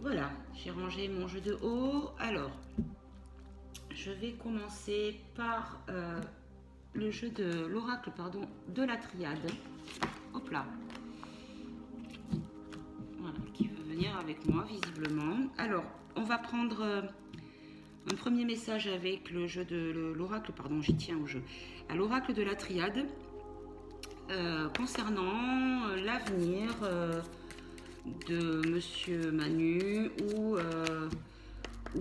Voilà, j'ai rangé mon jeu de haut. Alors, je vais commencer par le jeu de l'oracle, pardon, de la triade. Hop là. Voilà, qui veut venir avec moi, visiblement. Alors, on va prendre un premier message avec le jeu de l'oracle, pardon, j'y tiens au jeu. À l'oracle de la triade, concernant l'avenir de Monsieur Manu ou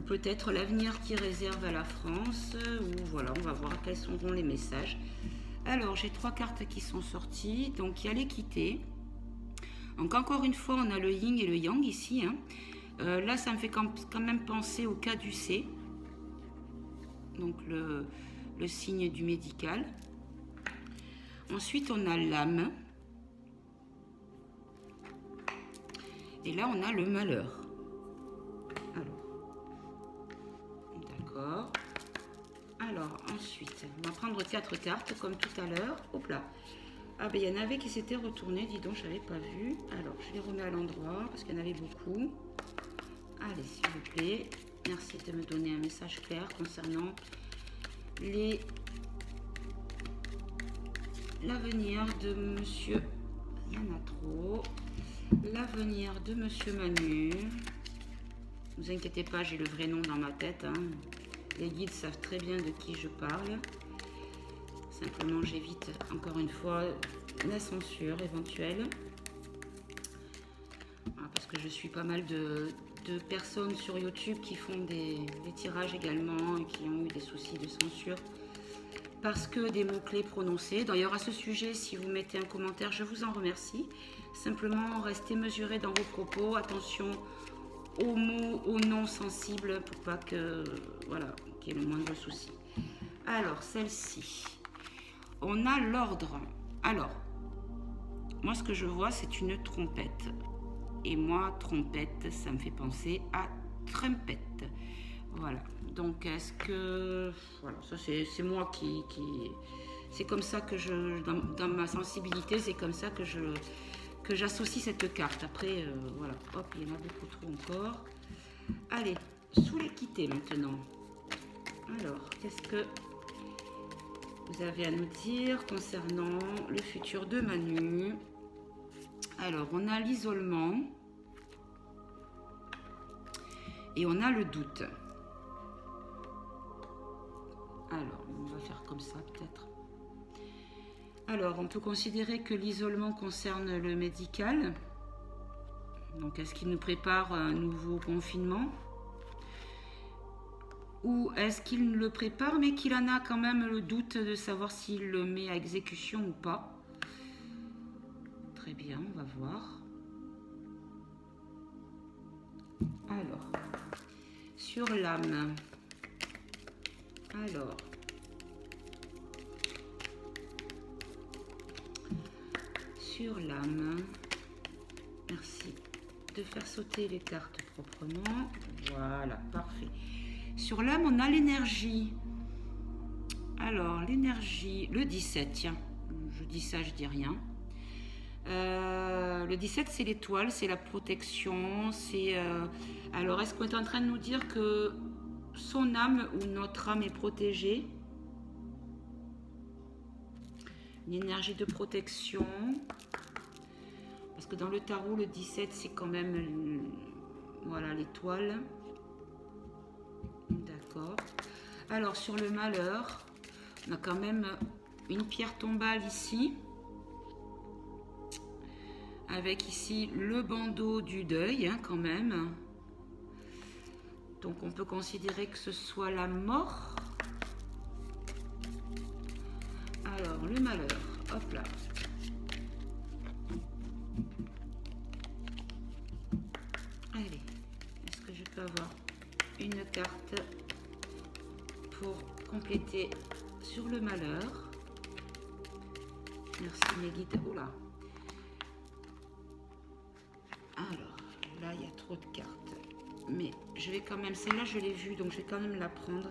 peut-être l'avenir qui réserve à la France, ou voilà, on va voir quels seront les messages. Alors, j'ai 3 cartes qui sont sorties, donc il y a l'équité. Donc encore une fois, on a le yin et le yang ici. Hein. Là, ça me fait quand même penser au caducée, donc le signe du médical. Ensuite, on a l'âme. Et là, on a le malheur. D'accord. Alors, ensuite, on va prendre 4 cartes, comme tout à l'heure. Hop là. Ah, ben, il y en avait qui s'étaient retournés, dis donc, je n'avais pas vu. Alors, je les remets à l'endroit, parce qu'il y en avait beaucoup. Allez, s'il vous plaît. Merci de me donner un message clair concernant l'avenir de Monsieur... Il y en a trop. L'avenir de Monsieur Manu. Ne vous inquiétez pas, j'ai le vrai nom dans ma tête. Hein. Les guides savent très bien de qui je parle. Simplement, j'évite encore une fois la censure éventuelle. Voilà, parce que je suis pas mal de personnes sur YouTube qui font des tirages également et qui ont eu des soucis de censure parce que des mots-clés prononcés. D'ailleurs, à ce sujet, si vous mettez un commentaire, je vous en remercie. Simplement, restez mesurés dans vos propos. Attention aux mots, aux noms sensibles pour pas que, voilà, qu'il y ait le moindre souci. Alors, celle-ci, on a l'ordre. Alors, moi, ce que je vois, c'est une trompette. Et moi, trompette, ça me fait penser à trompette. Voilà. Donc, est-ce que... Voilà, ça, c'est moi qui... C'est comme ça que je... Dans ma sensibilité, c'est comme ça que j'associe cette carte. Après, voilà. Hop, il y en a beaucoup trop encore. Allez, sous l'équité maintenant. Alors, qu'est-ce que vous avez à nous dire concernant le futur de Manu? Alors, on a l'isolement et on a le doute. Alors, on va faire comme ça peut-être. Alors, on peut considérer que l'isolement concerne le médical. Donc, est-ce qu'il nous prépare un nouveau confinement? Ou est-ce qu'il le prépare mais qu'il en a quand même le doute de savoir s'il le met à exécution ou pas? Très bien, on va voir. Alors, sur l'âme. Alors, sur l'âme, merci de faire sauter les cartes proprement. Voilà, parfait. Sur l'âme, on a l'énergie. Alors, l'énergie, le 17, tiens, je dis ça, je dis rien. Le 17, c'est l'étoile, c'est la protection. Alors, est-ce qu'on est en train de nous dire que son âme ou notre âme est protégée? Une énergie de protection. Parce que dans le tarot, le 17, c'est quand même voilà, l'étoile. D'accord. Alors, sur le malheur, on a quand même une pierre tombale ici. Avec ici le bandeau du deuil, hein, quand même. Donc, on peut considérer que ce soit la mort. Alors, le malheur. Hop là. Allez, est-ce que je peux avoir une carte pour compléter sur le malheur? Merci mes guides. Oh là. Alors, là, il y a trop de cartes. Mais je vais quand même... Celle-là, je l'ai vue, donc je vais quand même la prendre.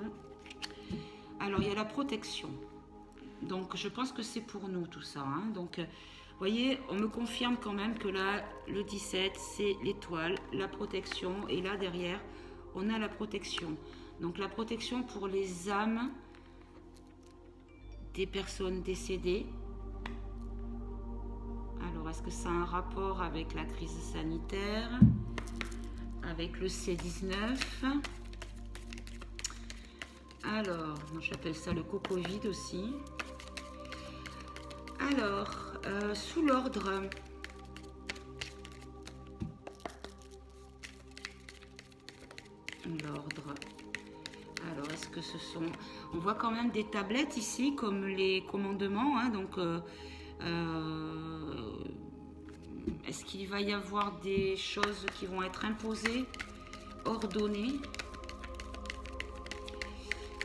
Alors, il y a la protection. Donc, je pense que c'est pour nous, tout ça. Hein. Donc, voyez, on me confirme quand même que là, le 17, c'est l'étoile, la protection. Et là, derrière, on a la protection. Donc, la protection pour les âmes des personnes décédées. Alors, est-ce que ça a un rapport avec la crise sanitaire? Avec le C19? Alors, j'appelle ça le coco-vide aussi. Alors, sous l'ordre, alors est-ce que ce sont, on voit quand même des tablettes ici comme les commandements, hein, donc est-ce qu'il va y avoir des choses qui vont être imposées, ordonnées?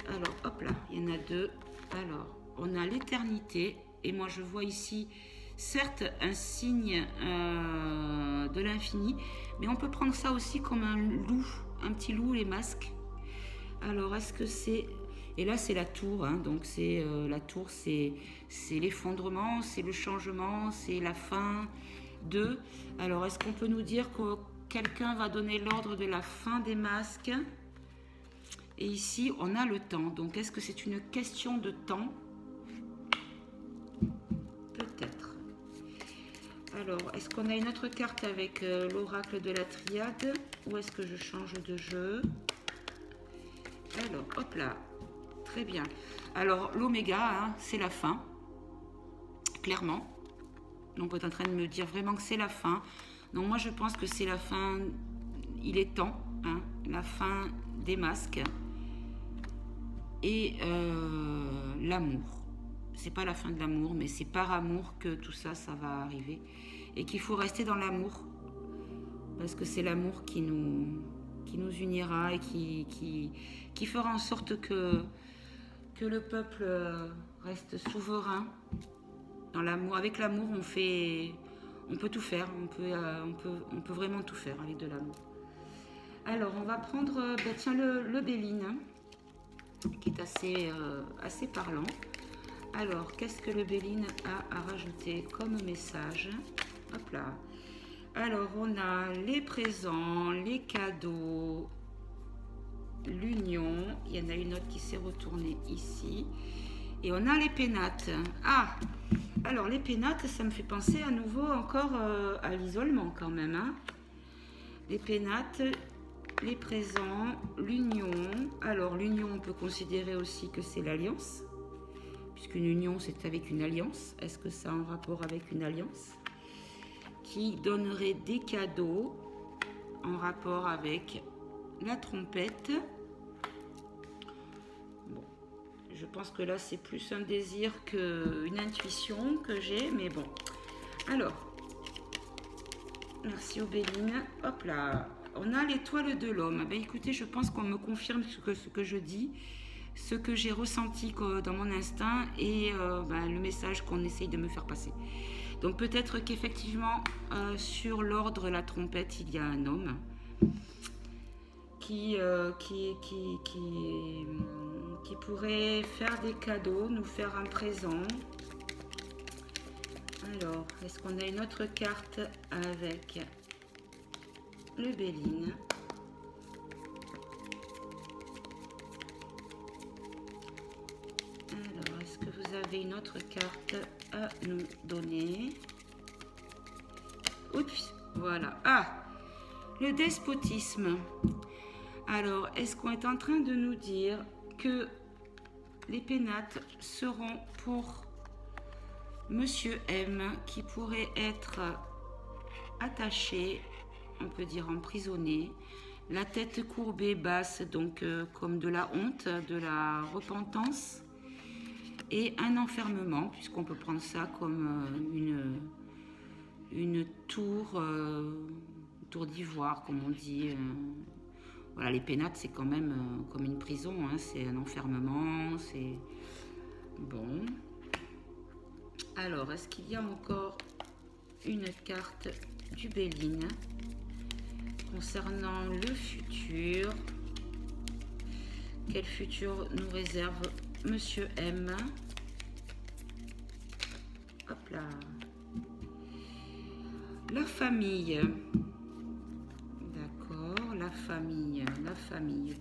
Alors hop là, il y en a deux. Alors on a l'éternité. Et moi, je vois ici, certes, un signe de l'infini, mais on peut prendre ça aussi comme un loup, un petit loup, les masques. Alors, est-ce que c'est... Et là, c'est la tour, hein, donc c'est la tour, c'est l'effondrement, c'est le changement, c'est la fin de... Alors, est-ce qu'on peut nous dire que quelqu'un va donner l'ordre de la fin des masques? Et ici, on a le temps. Donc, est-ce que c'est une question de temps? Peut-être. Alors, est-ce qu'on a une autre carte avec l'oracle de la triade? Ou est-ce que je change de jeu? Alors, hop là. Très bien. Alors, l'oméga, hein, c'est la fin. Clairement. Donc, on est en train de me dire vraiment que c'est la fin. Donc, moi, je pense que c'est la fin. Il est temps. Hein, la fin des masques. Et l'amour. C'est pas la fin de l'amour, mais c'est par amour que tout ça, ça va arriver. Et qu'il faut rester dans l'amour. Parce que c'est l'amour qui nous unira et qui fera en sorte que le peuple reste souverain. Dans l'amour. Avec l'amour, on peut tout faire. On peut vraiment tout faire avec de l'amour. Alors, on va prendre tiens, le Béline, qui est assez parlant. Alors, qu'est-ce que le Béline a à rajouter comme message? Hop là. Alors, on a les présents, les cadeaux, l'union. Il y en a une autre qui s'est retournée ici. Et on a les pénates. Ah! Alors, les pénates, ça me fait penser à nouveau encore à l'isolement quand même. Hein. Les pénates, les présents, l'union. Alors, l'union, on peut considérer aussi que c'est l'alliance. Puisqu'une union, c'est avec une alliance. Est-ce que ça a un rapport avec une alliance qui donnerait des cadeaux en rapport avec la trompette? Bon, je pense que là, c'est plus un désir qu'une intuition que j'ai, mais bon. Alors, merci aux Béline. Hop là, on a l'étoile de l'homme. Ben, écoutez, je pense qu'on me confirme ce que je dis. Ce que j'ai ressenti dans mon instinct et le message qu'on essaye de me faire passer. Donc peut-être qu'effectivement, sur l'ordre, la trompette, il y a un homme qui pourrait faire des cadeaux, nous faire un présent. Alors, est-ce qu'on a une autre carte avec le Béline? Vous avez une autre carte à nous donner. Oups, voilà. Ah, le despotisme. Alors, est-ce qu'on est en train de nous dire que les pénates seront pour Monsieur M, qui pourrait être attaché, on peut dire emprisonné, la tête courbée basse, donc comme de la honte, de la repentance, et un enfermement, puisqu'on peut prendre ça comme une tour d'ivoire, comme on dit. Voilà, les pénates, c'est quand même comme une prison, hein, c'est un enfermement, c'est... Bon. Alors, est-ce qu'il y a encore une carte du Béline concernant le futur? Quel futur nous réserve Monsieur M? Hop là. La famille. D'accord, la famille, la famille.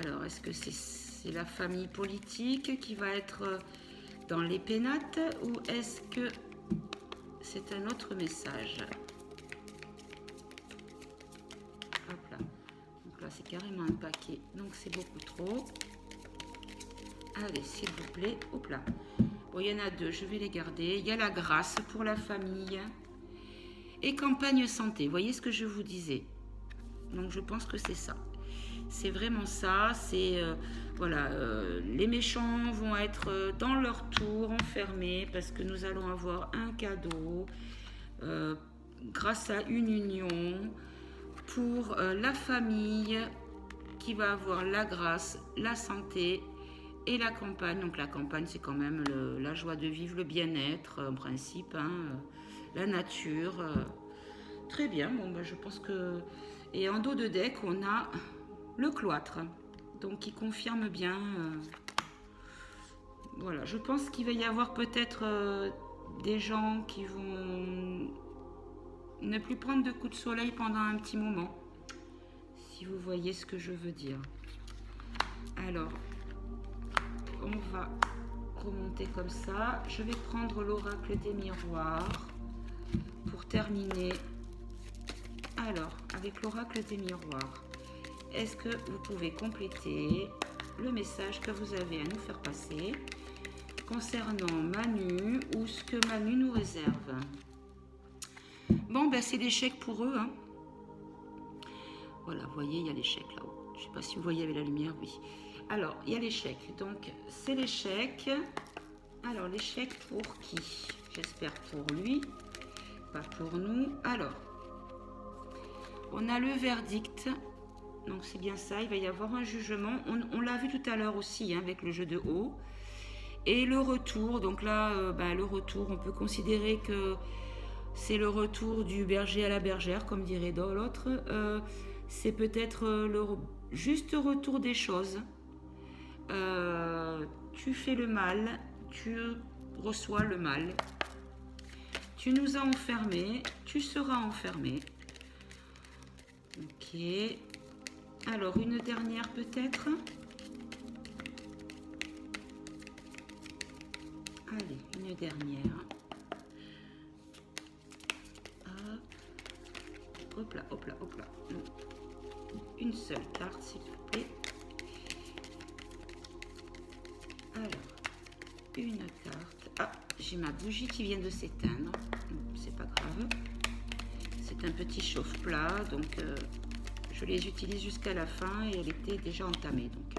Alors, est-ce que c'est la famille politique qui va être dans les pénates ou est-ce que c'est un autre message? Hop là. Donc là, c'est carrément un paquet, donc c'est beaucoup trop. Allez, s'il vous plaît. Hop là. Bon, il y en a deux, je vais les garder. Il y a la grâce pour la famille. Et campagne santé. Vous voyez ce que je vous disais? Donc, je pense que c'est ça. C'est vraiment ça. C'est, voilà, les méchants vont être dans leur tour enfermés parce que nous allons avoir un cadeau grâce à une union pour la famille qui va avoir la grâce, la santé et la campagne. Donc la campagne, c'est quand même la joie de vivre, le bien-être en principe, hein, la nature. Très bien, bon, ben, je pense que... Et en dos de deck, on a le cloître, donc qui confirme bien... Voilà, je pense qu'il va y avoir peut-être des gens qui vont ne plus prendre de coups de soleil pendant un petit moment, si vous voyez ce que je veux dire. Alors... on va remonter comme ça. Je vais prendre l'oracle des miroirs pour terminer. Alors, avec l'oracle des miroirs, est-ce que vous pouvez compléter le message que vous avez à nous faire passer concernant Manu ou ce que Manu nous réserve? Bon, ben c'est l'échec pour eux, hein. Voilà, vous voyez, il y a l'échec là-haut. Je ne sais pas si vous voyez avec la lumière, oui. Alors, il y a l'échec. Donc, c'est l'échec. Alors, l'échec pour qui? J'espère pour lui, pas pour nous. Alors, on a le verdict. Donc, c'est bien ça. Il va y avoir un jugement. On l'a vu tout à l'heure aussi, hein, avec le jeu de haut. Et le retour. Donc là, le retour, on peut considérer que c'est le retour du berger à la bergère, comme dirait l'autre. C'est peut-être le juste retour des choses. Tu fais le mal, tu reçois le mal. Tu nous as enfermés, tu seras enfermé. Ok. Alors, une dernière peut-être. Allez, une dernière. Hop là, hop là, hop là. Une seule carte, s'il vous plaît. Alors, une carte. Ah, j'ai ma bougie qui vient de s'éteindre. C'est pas grave. C'est un petit chauffe-plat, donc je les utilise jusqu'à la fin et elle était déjà entamée. Donc,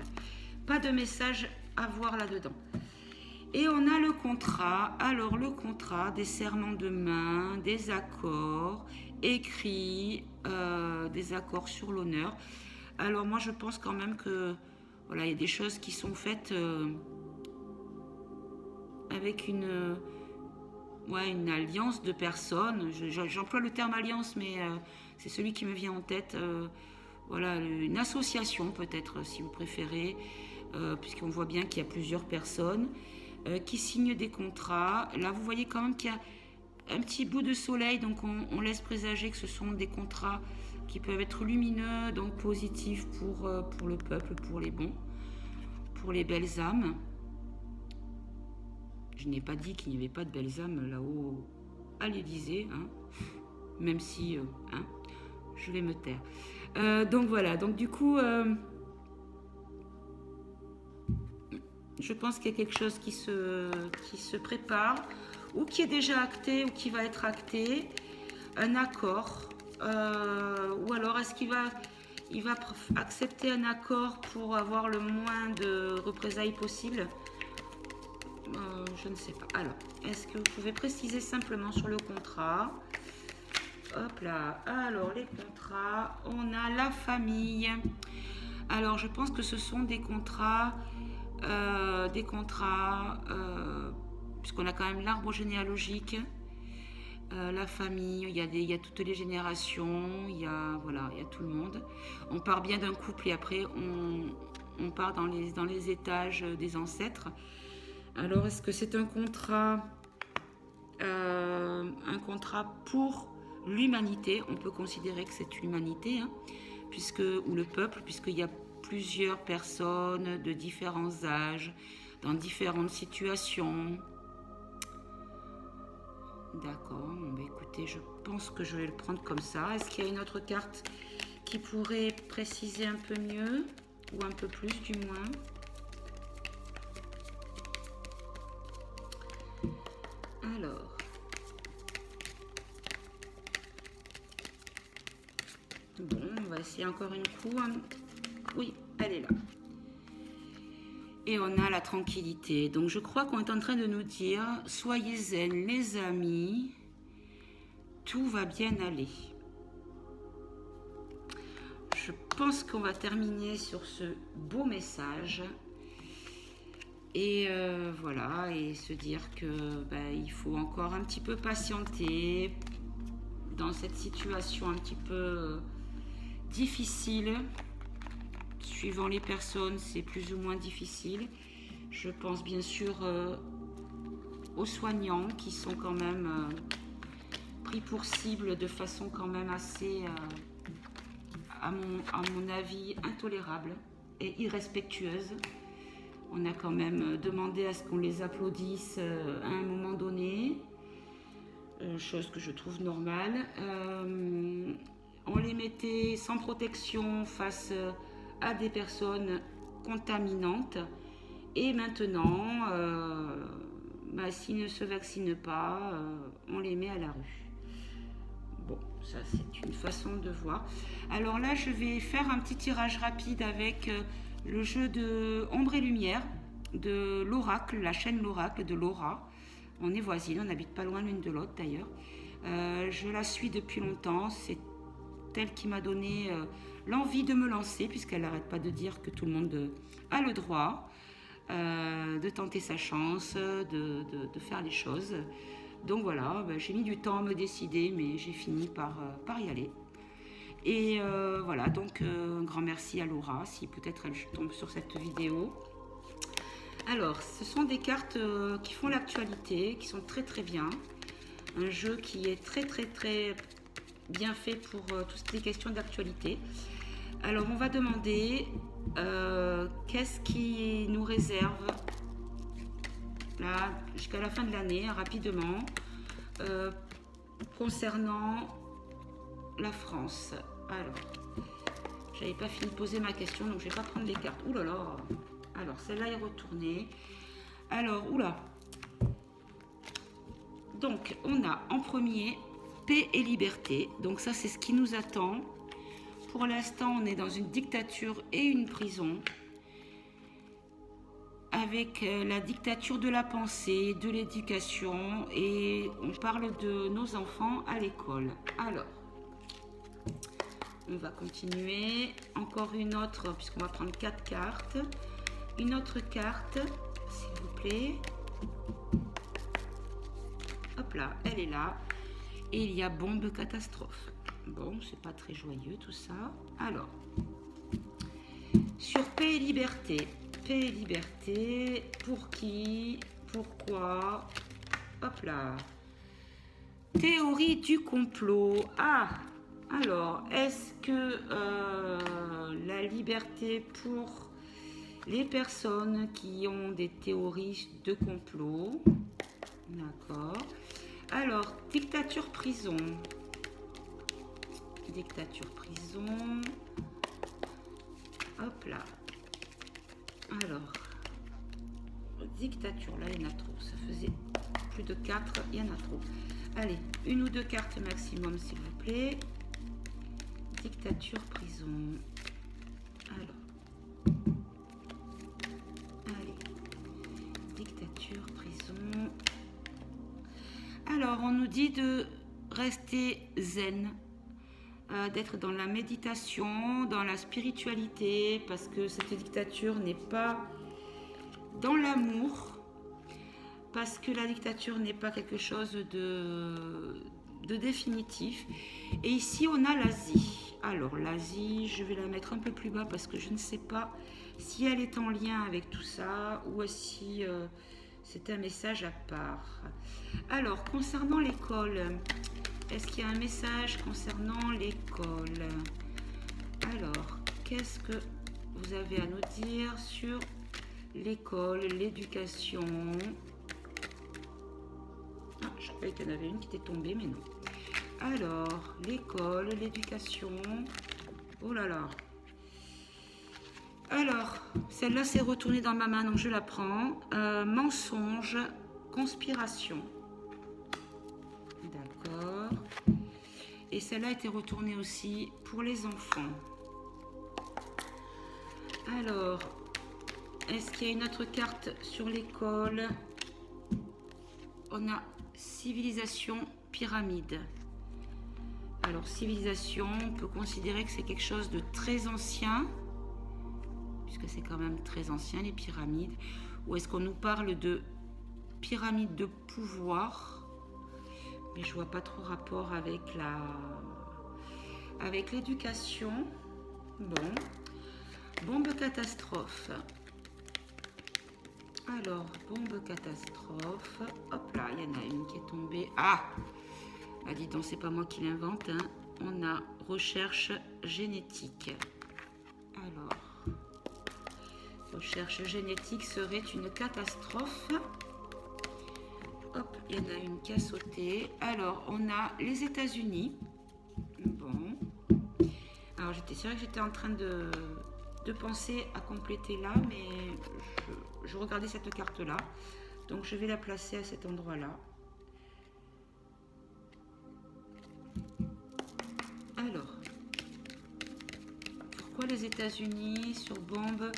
pas de message à voir là-dedans. Et on a le contrat. Alors, le contrat, des serments de main, des accords écrits, des accords sur l'honneur. Alors, moi, je pense quand même que, voilà, il y a des choses qui sont faites avec une alliance de personnes. J'emploie le terme alliance, mais c'est celui qui me vient en tête. Voilà, une association peut-être, si vous préférez, puisqu'on voit bien qu'il y a plusieurs personnes qui signent des contrats. Là, vous voyez quand même qu'il y a un petit bout de soleil, donc on laisse présager que ce sont des contrats qui peuvent être lumineux, donc positifs pour le peuple, pour les bons, pour les belles âmes. Je n'ai pas dit qu'il n'y avait pas de belles âmes là-haut à l'Élysée, hein, même si hein, je vais me taire. Donc voilà, donc du coup, je pense qu'il y a quelque chose qui se prépare, ou qui est déjà acté, ou qui va être acté, un accord, ou alors est-ce qu'il va accepter un accord pour avoir le moins de représailles possible? Je ne sais pas. Alors, est-ce que vous pouvez préciser simplement sur le contrat? Hop là. Alors, les contrats. On a la famille. Alors, je pense que ce sont des contrats... puisqu'on a quand même l'arbre généalogique. La famille, il y a toutes les générations. Il y a tout le monde. On part bien d'un couple et après, on part dans les étages des ancêtres. Alors, est-ce que c'est un contrat un contrat pour l'humanité. On peut considérer que c'est l'humanité, hein, ou le peuple, puisqu'il y a plusieurs personnes de différents âges, dans différentes situations. D'accord, bon, bah écoutez, je pense que je vais le prendre comme ça. Est-ce qu'il y a une autre carte qui pourrait préciser un peu mieux, ou un peu plus du moins? Alors, bon, on va essayer encore une fois. Oui, elle est là. Et on a la tranquillité. Donc je crois qu'on est en train de nous dire, soyez zen les amis, tout va bien aller. Je pense qu'on va terminer sur ce beau message. Et voilà, et se dire que il faut encore un petit peu patienter dans cette situation un petit peu difficile. Suivant les personnes, c'est plus ou moins difficile. Je pense bien sûr aux soignants qui sont quand même pris pour cible de façon quand même assez, à mon avis, intolérable et irrespectueuse. On a quand même demandé à ce qu'on les applaudisse à un moment donné, chose que je trouve normale. On les mettait sans protection face à des personnes contaminantes, et maintenant s'ils ne se vaccinent pas, on les met à la rue. Bon, ça c'est une façon de voir. Alors là je vais faire un petit tirage rapide avec le jeu de Ombre et Lumière de l'Oracle, la chaîne l'Oracle de Laura. On est voisines, on n'habite pas loin l'une de l'autre d'ailleurs. Je la suis depuis longtemps, c'est elle qui m'a donné l'envie de me lancer, puisqu'elle n'arrête pas de dire que tout le monde a le droit de tenter sa chance, de faire les choses. Donc voilà, j'ai mis du temps à me décider, mais j'ai fini par y aller. Et voilà, donc un grand merci à Laura, si peut-être elle tombe sur cette vidéo. Alors, ce sont des cartes qui font l'actualité, qui sont très très bien. Un jeu qui est très très très bien fait pour toutes les questions d'actualité. Alors on va demander qu'est-ce qui nous réserve là jusqu'à la fin de l'année, rapidement, concernant la France. Alors, j'avais pas fini de poser ma question, donc je vais pas prendre les cartes. Ouh là là. Alors celle-là est retournée. Alors, oula. Donc on a en premier paix et liberté, donc ça c'est ce qui nous attend. Pour l'instant on est dans une dictature et une prison, avec la dictature de la pensée, de l'éducation, et on parle de nos enfants à l'école. Alors on va continuer, encore une autre, puisqu'on va prendre 4 cartes, une autre carte s'il vous plaît. Hop là, elle est là. Et il y a bombe catastrophe. Bon, c'est pas très joyeux tout ça. Alors, sur paix et liberté. Paix et liberté, pour qui? Pourquoi? Hop là. Théorie du complot. Ah, alors, est-ce que la liberté pour les personnes qui ont des théories de complot? D'accord. Alors, dictature prison. Dictature prison. Hop là. Alors, dictature, là, il y en a trop. Ça faisait plus de 4, il y en a trop. Allez, une ou deux cartes maximum, s'il vous plaît. Dictature prison. Alors. Allez. Dictature prison. Alors, on nous dit de rester zen, d'être dans la méditation, dans la spiritualité, parce que cette dictature n'est pas dans l'amour, parce que la dictature n'est pas quelque chose de définitif. Et ici, on a l'Asie. Alors, l'Asie, je vais la mettre un peu plus bas parce que je ne sais pas si elle est en lien avec tout ça ou si C'est un message à part. Alors, concernant l'école, est-ce qu'il y a un message concernant l'école? Alors, qu'est-ce que vous avez à nous dire sur l'école, l'éducation? Ah, je croyais qu'il y en avait une qui était tombée, mais non. Alors, l'école, l'éducation. Oh là là. Alors, celle-là s'est retournée dans ma main, donc je la prends. Mensonge, conspiration. D'accord. Et celle-là a été retournée aussi pour les enfants. Alors, est-ce qu'il y a une autre carte sur l'école? On a civilisation, pyramide. Alors, civilisation, on peut considérer que c'est quelque chose de très ancien, puisque c'est quand même très ancien, les pyramides. Ou est-ce qu'on nous parle de pyramide de pouvoir? Mais je vois pas trop rapport avec l'éducation. Bon. Bombe catastrophe. Alors, bombe catastrophe. Hop là, il y en a une qui est tombée. Ah! Ah, dis donc, c'est pas moi qui l'invente, hein. On a recherche génétique. Alors, recherche génétique serait une catastrophe. Hop, il y en a une qui a sauté. Alors, on a les États-Unis. Bon. Alors, c'est vrai que j'étais en train de penser à compléter là, mais je regardais cette carte-là. Donc, je vais la placer à cet endroit-là. Alors, pourquoi les États-Unis sur bombe?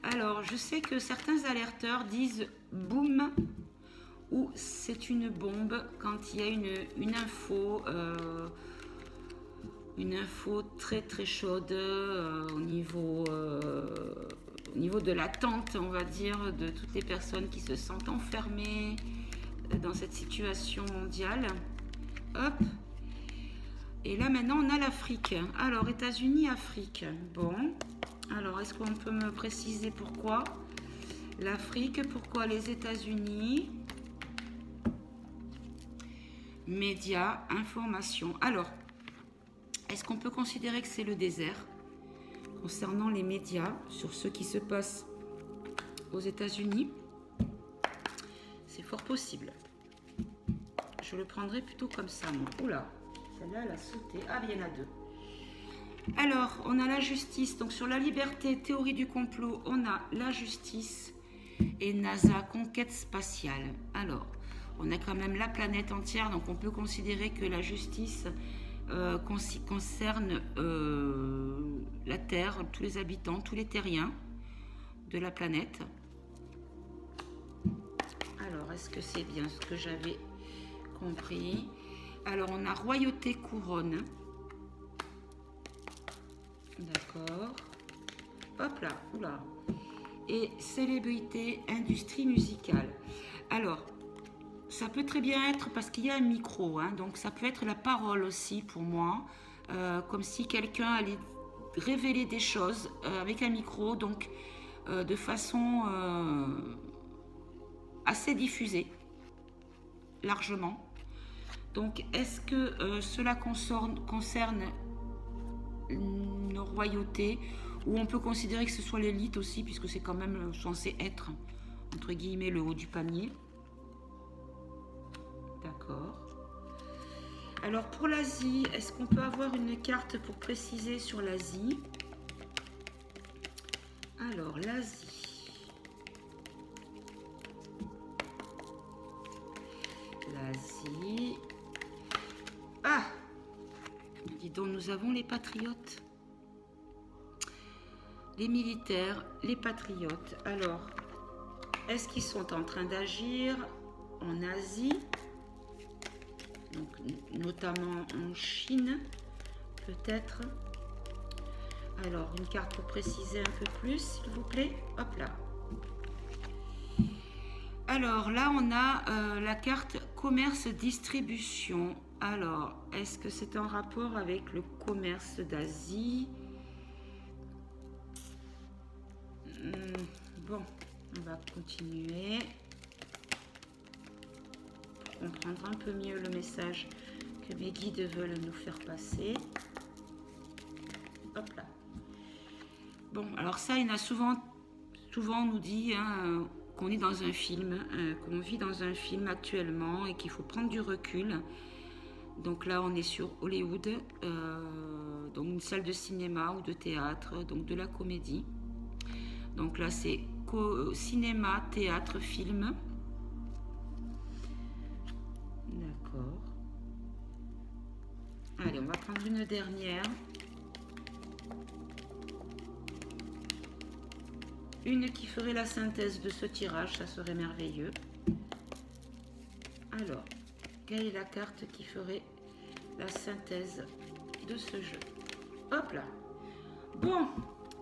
Alors, je sais que certains alerteurs disent boum ou c'est une bombe quand il y a une info très très chaude au niveau de l'attente, on va dire, de toutes les personnes qui se sentent enfermées dans cette situation mondiale. Hop. Et là, maintenant, on a l'Afrique. Alors, États-Unis, Afrique. Bon. Alors, est-ce qu'on peut me préciser pourquoi l'Afrique? Pourquoi les États-Unis? Médias, information. Alors, est-ce qu'on peut considérer que c'est le désert? Concernant les médias, sur ce qui se passe aux États-Unis, c'est fort possible. Je le prendrai plutôt comme ça, moi. Oula, celle-là, elle a sauté. Ah, il y en a deux. Alors, on a la justice. Donc, sur la liberté, théorie du complot, on a la justice et NASA, conquête spatiale. Alors, on a quand même la planète entière, donc on peut considérer que la justice concerne la Terre, tous les habitants, tous les terriens de la planète. Alors, est-ce que c'est bien ce que j'avais compris? Alors, on a royauté, couronne. D'accord. Hop là, oula. Et célébrité, industrie musicale. Alors, ça peut très bien être parce qu'il y a un micro, hein, donc ça peut être la parole aussi pour moi, comme si quelqu'un allait révéler des choses avec un micro, donc de façon assez diffusée, largement. Donc, est-ce que cela concerne une royauté, ou on peut considérer que ce soit l'élite aussi, puisque c'est quand même censé être, entre guillemets, le haut du panier. D'accord. Alors pour l'Asie, est-ce qu'on peut avoir une carte pour préciser sur l'Asie? Alors l'Asie. L'Asie. Ah! Dis donc, nous avons les patriotes. Les militaires, les patriotes. Alors, est-ce qu'ils sont en train d'agir en Asie? Donc, notamment en Chine, peut-être. Alors, une carte pour préciser un peu plus, s'il vous plaît. Hop là. Alors, là, on a la carte commerce-distribution. Alors, est-ce que c'est en rapport avec le commerce d'Asie? Bon, on va continuer. comprendre un peu mieux le message que mes guides veulent nous faire passer. Hop là. Bon, alors ça, il y en a souvent on nous dit hein, qu'on est dans un film, qu'on vit dans un film actuellement et qu'il faut prendre du recul. Donc là, on est sur Hollywood, donc une salle de cinéma ou de théâtre, donc de la comédie. Donc là, c'est cinéma, théâtre, film. D'accord. Allez, on va prendre une dernière. Une qui ferait la synthèse de ce tirage, ça serait merveilleux. Alors, quelle est la carte qui ferait la synthèse de ce jeu? Hop là. Bon,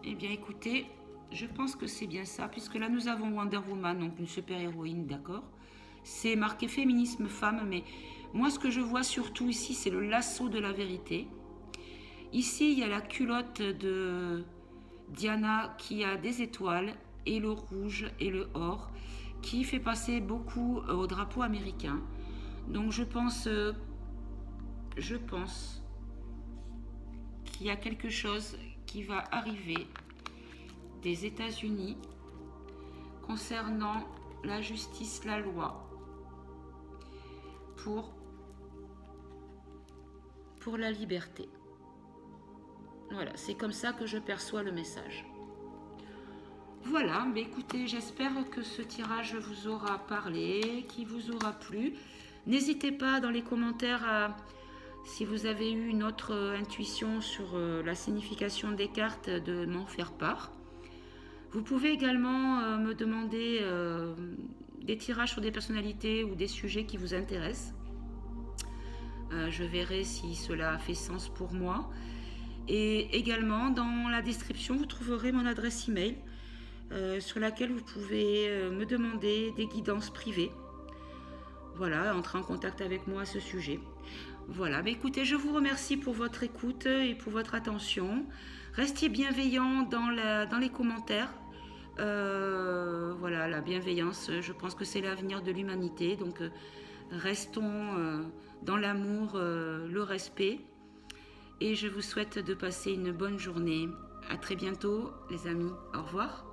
eh bien écoutez, je pense que c'est bien ça, puisque là nous avons Wonder Woman, donc une super-héroïne, d'accord? C'est marqué féminisme femme, mais moi ce que je vois surtout ici, c'est le lasso de la vérité. Ici, il y a la culotte de Diana qui a des étoiles et le rouge et le or qui fait passer beaucoup au drapeau américain. Donc je pense qu'il y a quelque chose qui va arriver des États-Unis concernant la justice, la loi pour la liberté. Voilà, c'est comme ça que je perçois le message. Voilà, mais écoutez, j'espère que ce tirage vous aura parlé, qu'il vous aura plu. N'hésitez pas dans les commentaires si vous avez eu une autre intuition sur la signification des cartes, de m'en faire part. Vous pouvez également me demander des tirages sur des personnalités ou des sujets qui vous intéressent. Je verrai si cela fait sens pour moi. Et également, dans la description, vous trouverez mon adresse email sur laquelle vous pouvez me demander des guidances privées. Voilà, entrer en contact avec moi à ce sujet. Voilà, mais écoutez, je vous remercie pour votre écoute et pour votre attention. Restez bienveillants dans les commentaires. Voilà, la bienveillance, je pense que c'est l'avenir de l'humanité. Donc, restons dans l'amour, le respect. Et je vous souhaite de passer une bonne journée. À très bientôt, les amis. Au revoir.